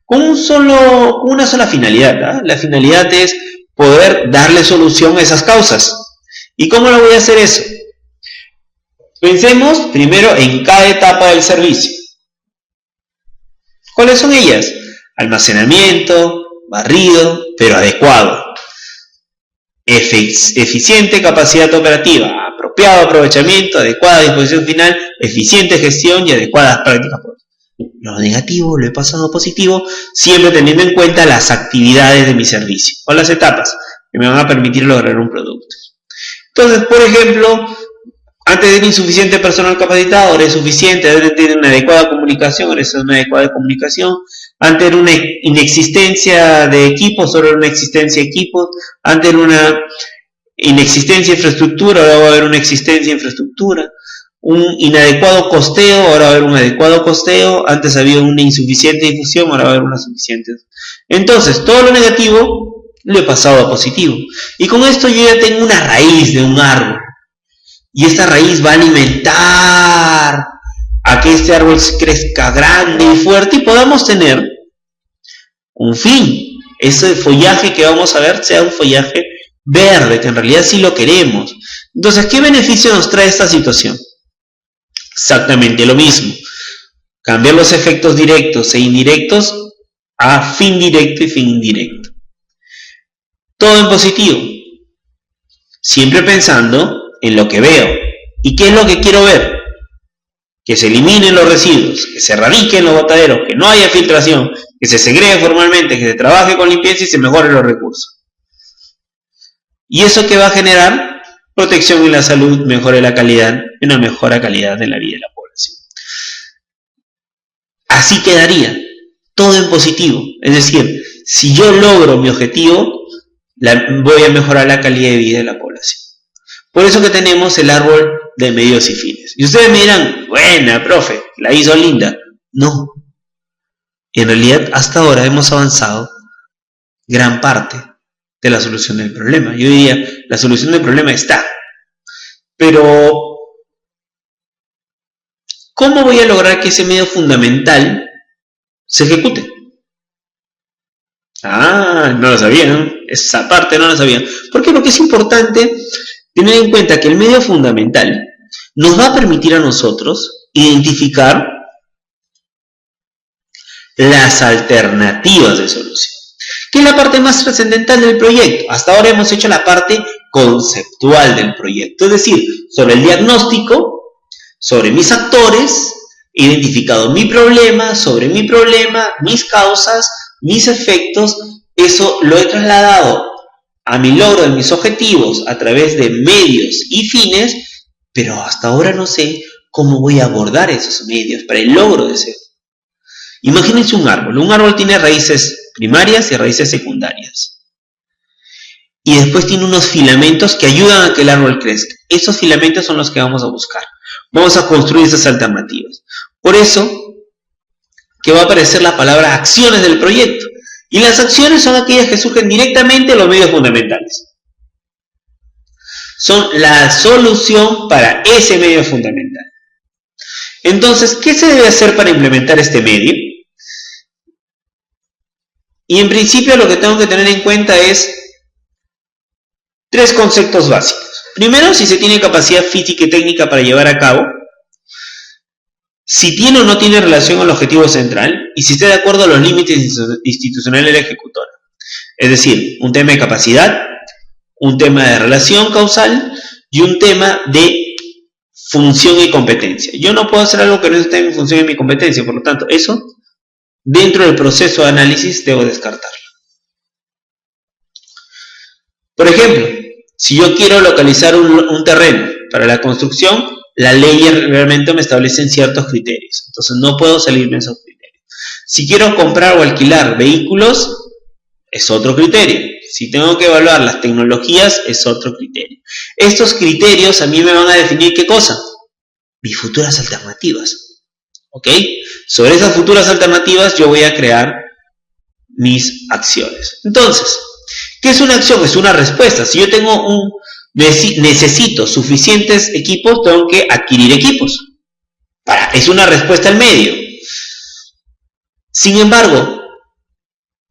Con una sola finalidad. ¿Ah? La finalidad es poder darle solución a esas causas. ¿Y cómo lo voy a hacer eso? Pensemos primero en cada etapa del servicio. ¿Cuáles son ellas? Almacenamiento, barrido, pero adecuado. Eficiente capacidad operativa, apropiado aprovechamiento, adecuada disposición final, eficiente gestión y adecuadas prácticas. Lo negativo lo he pasado a positivo, siempre teniendo en cuenta las actividades de mi servicio o las etapas que me van a permitir lograr un producto. Entonces, por ejemplo, antes de insuficiente personal capacitado, ahora es suficiente. Antes de tener una adecuada comunicación, ahora es una adecuada comunicación. Antes era una inexistencia de equipos, ahora era una existencia de equipos. Antes era una inexistencia de infraestructura, ahora va a haber una existencia de infraestructura. Un inadecuado costeo, ahora va a haber un adecuado costeo. Antes había una insuficiente difusión, ahora va a haber una suficiente. Entonces, todo lo negativo lo he pasado a positivo. Y con esto yo ya tengo una raíz de un árbol. Y esta raíz va a alimentar a que este árbol crezca grande y fuerte y podamos tener un fin. Ese follaje que vamos a ver sea un follaje verde, que en realidad sí lo queremos. Entonces, ¿qué beneficio nos trae esta situación? Exactamente lo mismo. Cambiar los efectos directos e indirectos a fin directo y fin indirecto. Todo en positivo. Siempre pensando en lo que veo. ¿Y qué es lo que quiero ver? Que se eliminen los residuos, que se erradiquen los botaderos, que no haya filtración, que se segregue formalmente, que se trabaje con limpieza y se mejoren los recursos. ¿Y eso qué va a generar? Protección en la salud, mejore la calidad, una mejora calidad de la vida de la población. Así quedaría, todo en positivo. Es decir, si yo logro mi objetivo, voy a mejorar la calidad de vida de la población. Por eso que tenemos el árbol de medios y fines. Y ustedes me dirán, buena, profe, la hizo linda. No. En realidad, hasta ahora hemos avanzado gran parte de la solución del problema. Yo diría, la solución del problema está. Pero, ¿cómo voy a lograr que ese medio fundamental se ejecute? Ah, no lo sabían. Esa parte no la sabían. ¿Por qué? Porque es importante tener en cuenta que el medio fundamental nos va a permitir a nosotros identificar las alternativas de solución, que es la parte más trascendental del proyecto. Hasta ahora hemos hecho la parte conceptual del proyecto, es decir, sobre el diagnóstico, sobre mis actores, he identificado mi problema, sobre mi problema, mis causas, mis efectos, eso lo he trasladado a mi logro de mis objetivos a través de medios y fines, pero hasta ahora no sé cómo voy a abordar esos medios para el logro de ese. Imagínense un árbol tiene raíces primarias y raíces secundarias. Y después tiene unos filamentos que ayudan a que el árbol crezca. Esos filamentos son los que vamos a buscar. Vamos a construir esas alternativas. Por eso que va a aparecer la palabra acciones del proyecto. Y las acciones son aquellas que surgen directamente de los medios fundamentales. Son la solución para ese medio fundamental. Entonces, ¿qué se debe hacer para implementar este medio? Y en principio lo que tengo que tener en cuenta es 3 conceptos básicos. Primero, si se tiene capacidad física y técnica para llevar a cabo. Si tiene o no tiene relación con el objetivo central y si está de acuerdo a los límites institucionales de la ejecutora. Es decir, un tema de capacidad, un tema de relación causal y un tema de función y competencia. Yo no puedo hacer algo que no esté en mi función y mi competencia, por lo tanto, eso, dentro del proceso de análisis, debo descartarlo. Por ejemplo, si yo quiero localizar un terreno para la construcción, la ley realmente me establece ciertos criterios, entonces no puedo salirme de esos criterios. Si quiero comprar o alquilar vehículos, es otro criterio. Si tengo que evaluar las tecnologías, es otro criterio. Estos criterios a mí me van a definir ¿qué cosa? Mis futuras alternativas. ¿Ok? Sobre esas futuras alternativas yo voy a crear mis acciones. Entonces, ¿qué es una acción? Es una respuesta. Si yo necesito suficientes equipos, tengo que adquirir equipos. Es una respuesta al medio. Sin embargo,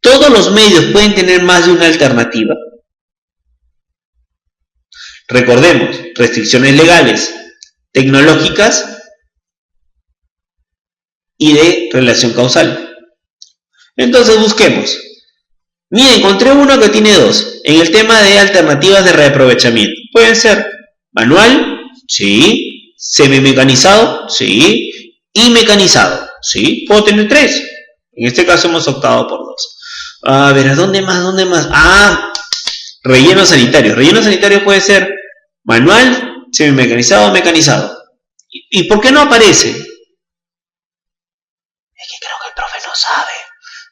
¿todos los medios pueden tener más de una alternativa? Recordemos, restricciones legales, tecnológicas y de relación causal. Entonces busquemos. Mira, encontré uno que tiene dos. En el tema de alternativas de reaprovechamiento. Pueden ser manual, sí. Semimecanizado, sí. Y mecanizado, sí. Puedo tener tres. En este caso hemos optado por dos. A ver, ¿a dónde más? ¿Dónde más? Relleno sanitario. Relleno sanitario puede ser manual, semimecanizado o mecanizado. ¿Y por qué no aparece? Es que creo que el profe no sabe.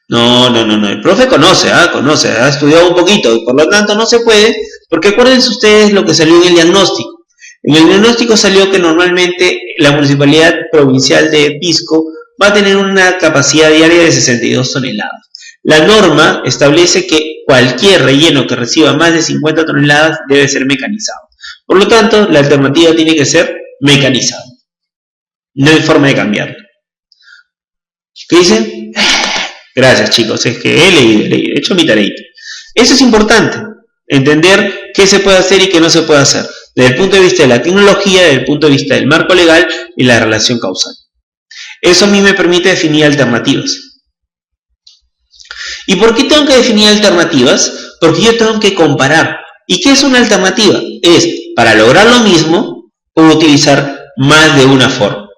No. El profe conoce, ha estudiado un poquito y por lo tanto no se puede, porque acuérdense ustedes lo que salió en el diagnóstico. En el diagnóstico salió que normalmente la Municipalidad Provincial de Pisco va a tener una capacidad diaria de 62 toneladas. La norma establece que cualquier relleno que reciba más de 50 toneladas debe ser mecanizado. Por lo tanto, la alternativa tiene que ser mecanizado. No hay forma de cambiarlo. ¿Qué dice? Gracias, chicos, es que he hecho mi tareita. Eso es importante, entender qué se puede hacer y qué no se puede hacer, desde el punto de vista de la tecnología, desde el punto de vista del marco legal y la relación causal. Eso a mí me permite definir alternativas. ¿Y por qué tengo que definir alternativas? Porque yo tengo que comparar. ¿Y qué es una alternativa? Es, para lograr lo mismo, puedo utilizar más de una forma.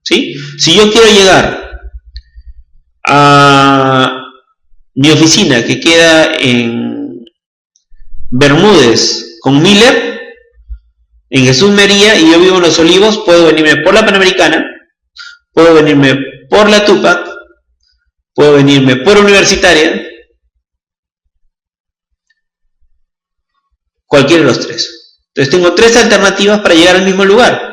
¿Sí? Si yo quiero llegar a mi oficina que queda en Bermúdez con Miller, en Jesús María, y yo vivo en Los Olivos, puedo venirme por la Panamericana, puedo venirme por la Tupac, puedo venirme por Universitaria, cualquiera de los tres. Entonces tengo tres alternativas para llegar al mismo lugar,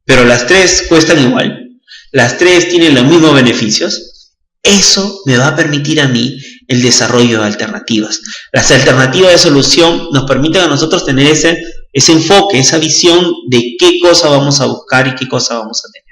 pero las tres cuestan igual, las tres tienen los mismos beneficios. Eso me va a permitir a mí el desarrollo de alternativas. Las alternativas de solución nos permiten a nosotros tener ese enfoque, esa visión de qué cosa vamos a buscar y qué cosa vamos a tener.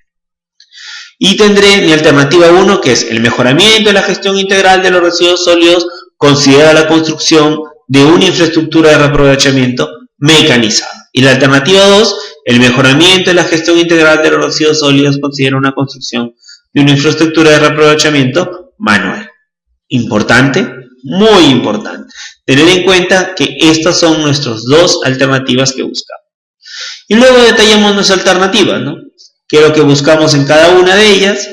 Y tendré mi alternativa 1, que es el mejoramiento de la gestión integral de los residuos sólidos, considera la construcción de una infraestructura de reaprovechamiento mecanizada. Y la alternativa 2, el mejoramiento de la gestión integral de los residuos sólidos, considera una construcción de una infraestructura de reaprovechamiento manual. Importante, muy importante. Tener en cuenta que estas son nuestras dos alternativas que buscamos. Y luego detallamos nuestra alternativa, ¿no? ¿Qué es lo que buscamos en cada una de ellas?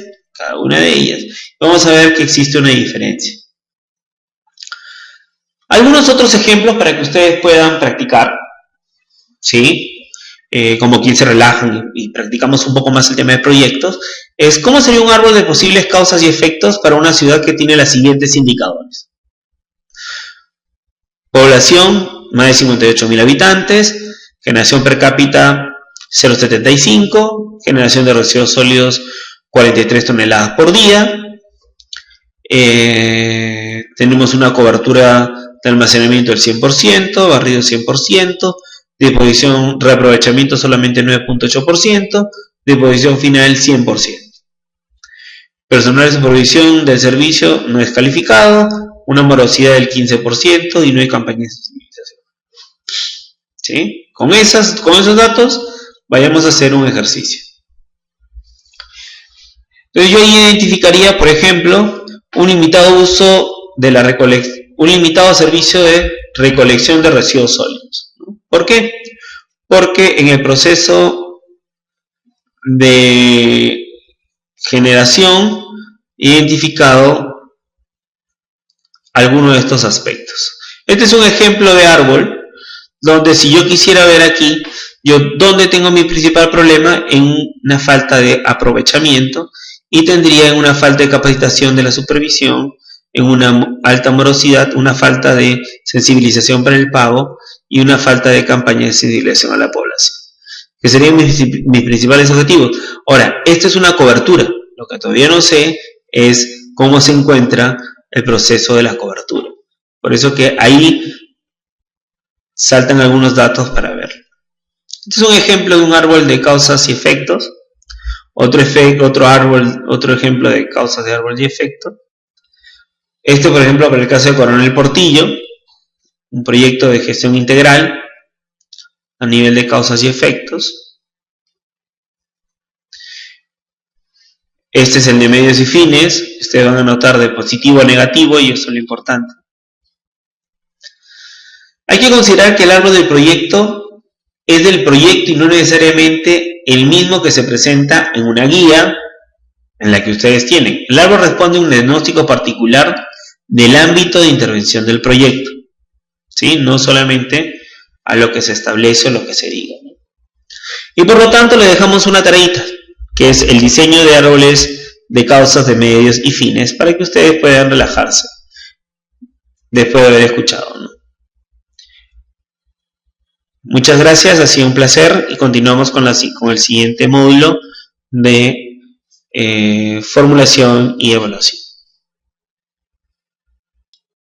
Vamos a ver que existe una diferencia. Algunos otros ejemplos para que ustedes puedan practicar, ¿sí? Como quien se relajan y practicamos un poco más el tema de proyectos, es cómo sería un árbol de posibles causas y efectos para una ciudad que tiene los siguientes indicadores. Población, más de 58.000 habitantes, generación per cápita 0,75, generación de residuos sólidos 43 toneladas por día, tenemos una cobertura de almacenamiento del 100%, barrido 100%, disposición, reaprovechamiento solamente 9.8%, disposición final 100%. Personal de supervisión del servicio no es calificado, una morosidad del 15% y no hay campaña de sensibilización. ¿Sí? Con esos datos vayamos a hacer un ejercicio. Entonces yo identificaría, por ejemplo, un limitado uso de un limitado servicio de recolección de residuos sólidos. ¿Por qué? Porque en el proceso de generación he identificado algunos de estos aspectos. Este es un ejemplo de árbol donde si yo quisiera ver aquí, ¿dónde tengo mi principal problema? En una falta de aprovechamiento y tendría una falta de capacitación de la supervisión en una alta morosidad, una falta de sensibilización para el pago y una falta de campaña de sensibilización a la población, que serían mis principales objetivos. Ahora, esta es una cobertura. Lo que todavía no sé es cómo se encuentra el proceso de la cobertura. Por eso que ahí saltan algunos datos para ver. Este es un ejemplo de un árbol de causas y efectos. Otro ejemplo de causas de árbol y efectos. Este, por ejemplo, para el caso de Coronel Portillo, un proyecto de gestión integral a nivel de causas y efectos. Este es el de medios y fines. Ustedes van a notar de positivo a negativo y eso es lo importante. Hay que considerar que el árbol del proyecto es del proyecto y no necesariamente el mismo que se presenta en una guía en la que ustedes tienen. El árbol responde a un diagnóstico particular del ámbito de intervención del proyecto, ¿sí? No solamente a lo que se establece o lo que se diga, ¿no? Y por lo tanto le dejamos una tareita, que es el diseño de árboles de causas, de medios y fines, para que ustedes puedan relajarse después de haber escuchado, ¿no? Muchas gracias, ha sido un placer y continuamos con el siguiente módulo de formulación y evaluación.